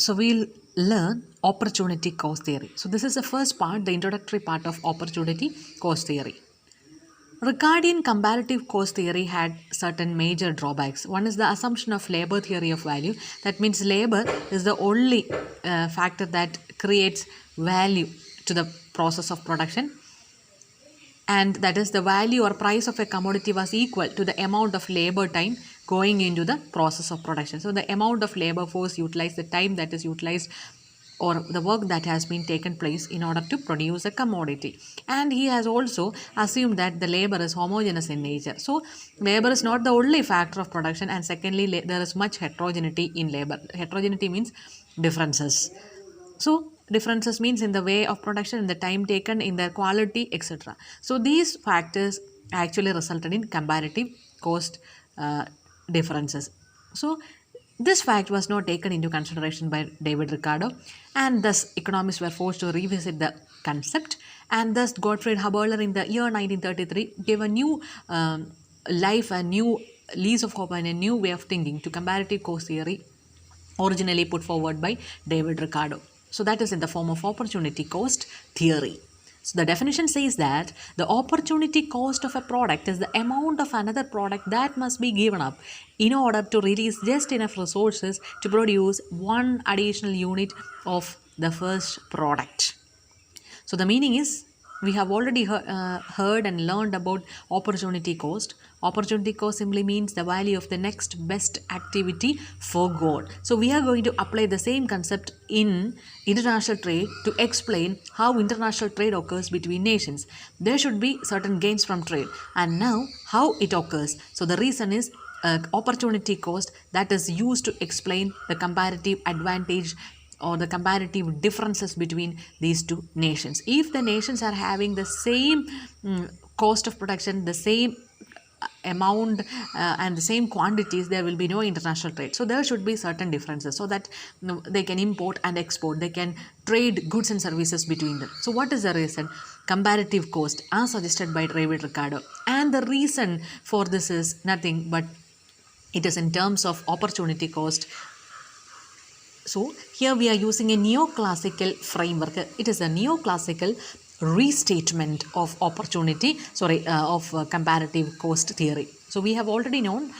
So we'll learn opportunity cost theory. So this is the first part, the introductory part of opportunity cost theory. Ricardian comparative cost theory had certain major drawbacks. One is the assumption of labor theory of value. That means labor is the only factor that creates value to the process of production, and that is the value or price of a commodity was equal to the amount of labor time going into the process of production. So the amount of labor force utilized, the time that is utilized, or the work that has been taken place in order to produce a commodity. And he has also assumed that the labor is homogeneous in nature. So labor is not the only factor of production, and secondly there is much heterogeneity in labor. Heterogeneity means differences. So differences means in the way of production, in the time taken, in their quality, etc. So these factors actually resulted in comparative cost differences. So this fact was not taken into consideration by David Ricardo, and thus economists were forced to revisit the concept, and thus Gottfried Haberler in the year 1933 gave a new life, a new lease of hope and a new way of thinking to comparative cost theory originally put forward by David Ricardo. So that is in the form of opportunity cost theory. So the definition says that the opportunity cost of a product is the amount of another product that must be given up in order to release just enough resources to produce one additional unit of the first product. So the meaning is, we have already heard and learned about opportunity cost. Opportunity cost simply means the value of the next best activity forgone. So we are going to apply the same concept in international trade to explain how international trade occurs between nations. There should be certain gains from trade, and now how it occurs. So the reason is opportunity cost that is used to explain the comparative advantage or the comparative differences between these two nations. If the nations are having the same cost of production, the same amount and the same quantities, there will be no international trade. So there should be certain differences so that they can import and export, they can trade goods and services between them. So what is the reason? Comparative cost as suggested by David Ricardo, and the reason for this is nothing but it is in terms of opportunity cost. So here we are using a neoclassical framework. It is a neoclassical restatement of comparative cost theory. So we have already known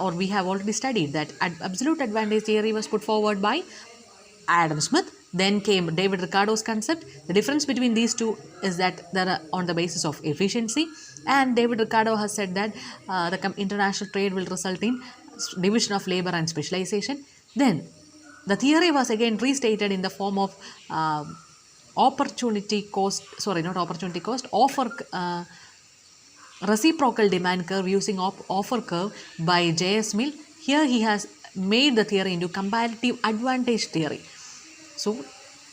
or we have already studied that absolute advantage theory was put forward by Adam Smith. Then came David Ricardo's concept. The difference between these two is that they are on the basis of efficiency, and David Ricardo has said that the international trade will result in division of labor and specialization. Then the theory was again restated in the form of reciprocal demand curve using offer curve by J.S. Mill. Here he has made the theory into comparative advantage theory. So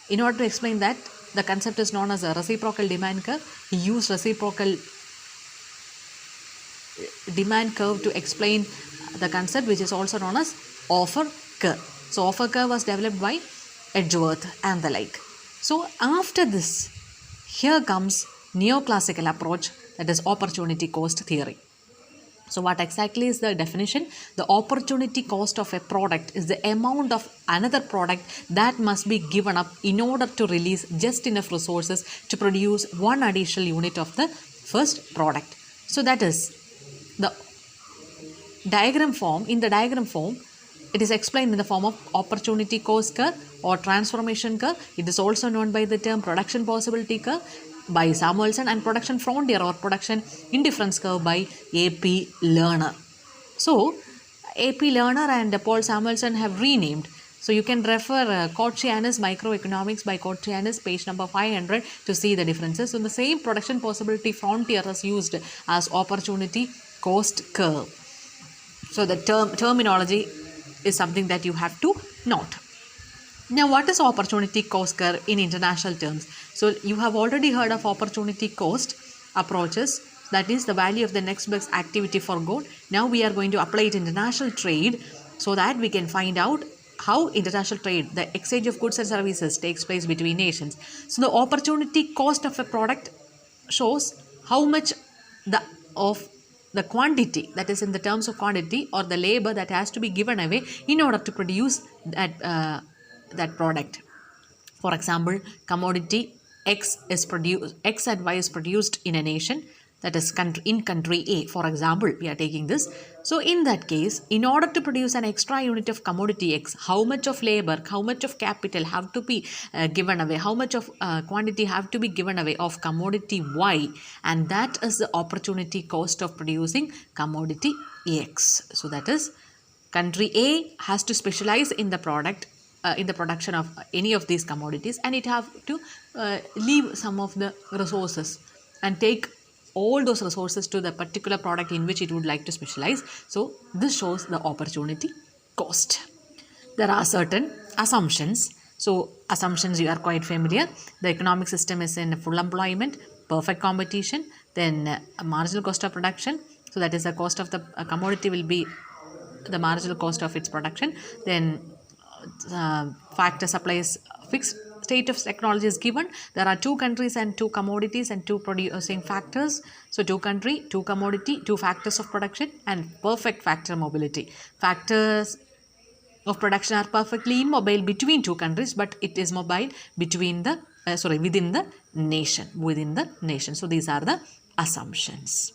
in order to explain that, the concept is known as a reciprocal demand curve. He used reciprocal demand curve to explain the concept, which is also known as offer curve. So offer curve was developed by Edgeworth and the like. So after this, here comes neoclassical approach, that is opportunity cost theory. So what exactly is the definition? The opportunity cost of a product is the amount of another product that must be given up in order to release just enough resources to produce one additional unit of the first product. So that is the diagram form. In the diagram form, it is explained in the form of opportunity cost curve or transformation curve. It is also known by the term production possibility curve by Samuelson, and production frontier or production indifference curve by A.P. Lerner. So A.P. Lerner and Paul Samuelson have renamed. So you can refer Kotsianis Microeconomics by Kotsianis, page number 500, to see the differences. So the same production possibility frontier is used as opportunity cost curve. So the terminology is something that you have to note. Now, what is opportunity cost curve in international terms? So you have already heard of opportunity cost approaches, that is the value of the next best activity forgone. Now we are going to apply it in international trade so that we can find out how international trade, the exchange of goods and services, takes place between nations. So the opportunity cost of a product shows how much the quantity, that is in the terms of quantity, or the labor that has to be given away in order to produce that that product. For example, commodity X and Y is produced in a nation, that is in country A. For example, we are taking this. So in that case, in order to produce an extra unit of commodity X, how much of labor, how much of capital have to be given away, how much of quantity have to be given away of commodity Y, and that is the opportunity cost of producing commodity X. So that is, country A has to specialize in the product, in the production of any of these commodities, and it have to leave some of the resources and take all those resources to the particular product in which it would like to specialize. So this shows the opportunity cost. There are certain assumptions. So assumptions you are quite familiar. The economic system is in full employment, perfect competition, then a marginal cost of production. So that is the cost of the commodity will be the marginal cost of its production. Then factor supplies fixed state of technology is given. There are 2 countries and 2 commodities and 2 producing factors. So 2 country, 2 commodity, 2 factors of production, and perfect factor mobility. Factors of production are perfectly immobile between 2 countries, but it is mobile between the within the nation. So these are the assumptions.